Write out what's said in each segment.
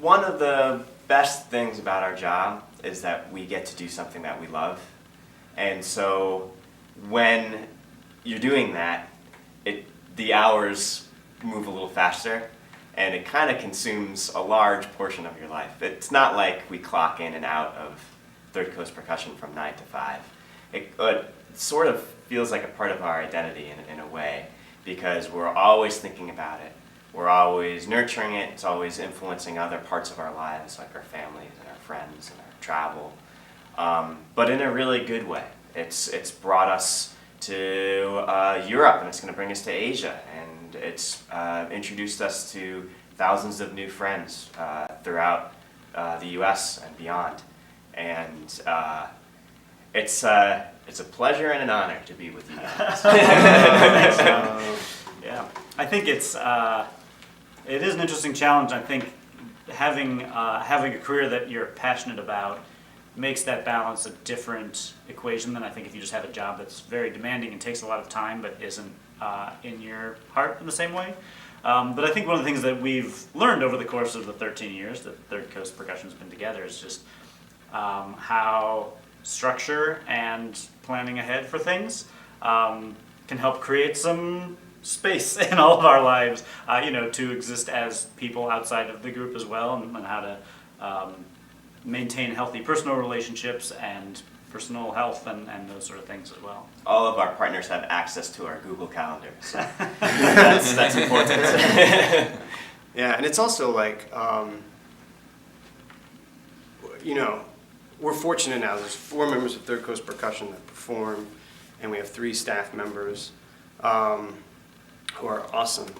one of the best things about our job is that we get to do something that we love. And so when you're doing that, the hours move a little faster, and it kind of consumes a large portion of your life. It's not like we clock in and out of Third Coast Percussion from 9 to 5. It sort of feels like a part of our identity in a way, because we're always thinking about it. We're always nurturing it. It's always influencing other parts of our lives, like our families and our friends and our travel, but in a really good way. It's brought us to Europe, and it's going to bring us to Asia, and it's introduced us to thousands of new friends throughout the U.S. and beyond. And it's a pleasure and an honor to be with you guys. Yeah, I think it is an interesting challenge. I think having a career that you're passionate about makes that balance a different equation than I think if you just have a job that's very demanding and takes a lot of time but isn't in your heart in the same way. But I think one of the things that we've learned over the course of the 13 years that Third Coast Percussion's been together is just how structure and planning ahead for things can help create some space in all of our lives, to exist as people outside of the group as well, and how to maintain healthy personal relationships and personal health and those sort of things as well. All of our partners have access to our Google Calendar, so that's important. Yeah, and it's also like, we're fortunate now. There's 4 members of Third Coast Percussion that perform, and we have 3 staff members who are awesome.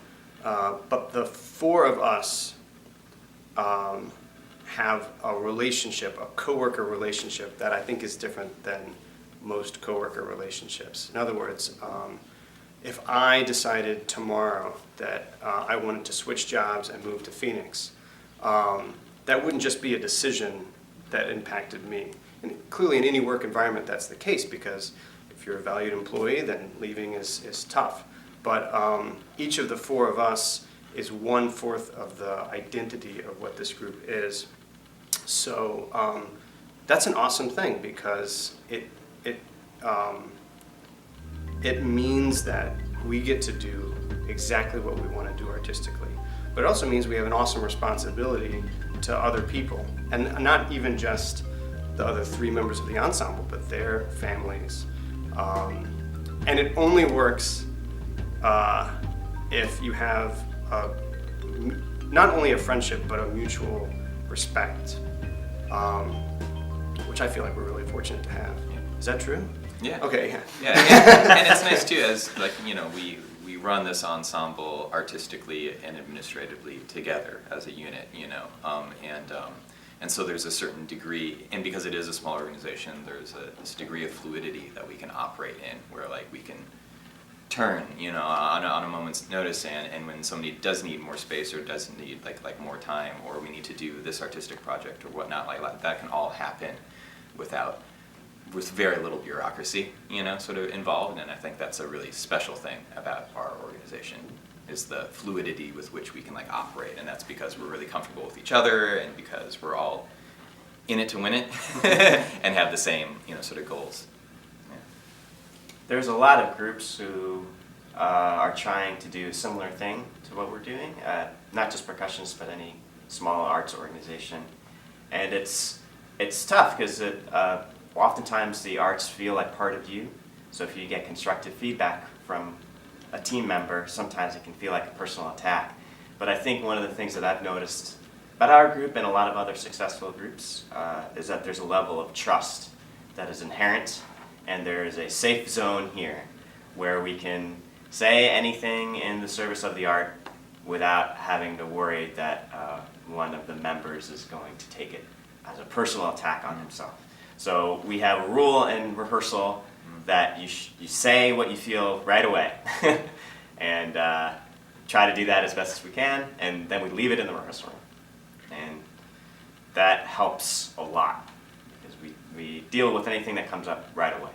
But the 4 of us have a relationship, a coworker relationship that I think is different than most coworker relationships. In other words, if I decided tomorrow that I wanted to switch jobs and move to Phoenix, that wouldn't just be a decision that impacted me. And clearly in any work environment that's the case, because if you're a valued employee, then leaving is tough. But each of the 4 of us is 1/4 of the identity of what this group is. So that's an awesome thing, because it means that we get to do exactly what we want to do artistically. But it also means we have an awesome responsibility to other people, and not even just the other 3 members of the ensemble, but their families. And it only works if you have not only a friendship, but a mutual respect, which I feel like we're really fortunate to have. Is that true? Yeah. Okay. Yeah. Yeah, and it's nice too, as we run this ensemble artistically and administratively together as a unit, and so there's a certain degree, and because it is a small organization, there's this degree of fluidity that we can operate in, where we can turn, on a moment's notice, and when somebody does need more space or does need like more time, or we need to do this artistic project or whatnot, like that can all happen with very little bureaucracy, sort of involved. And I think that's a really special thing about our organization, is the fluidity with which we can operate, and that's because we're really comfortable with each other, and because we're all in it to win it, and have the same sort of goals. There's a lot of groups who are trying to do a similar thing to what we're doing, not just percussionists, but any small arts organization. And it's tough, because oftentimes the arts feel like part of you. So if you get constructive feedback from a team member, sometimes it can feel like a personal attack. But I think one of the things that I've noticed about our group and a lot of other successful groups is that there's a level of trust that is inherent. And there is a safe zone here where we can say anything in the service of the art without having to worry that one of the members is going to take it as a personal attack on himself. So we have a rule in rehearsal that you say what you feel right away, and try to do that as best as we can, and then we leave it in the rehearsal room. And that helps a lot, because we deal with anything that comes up right away.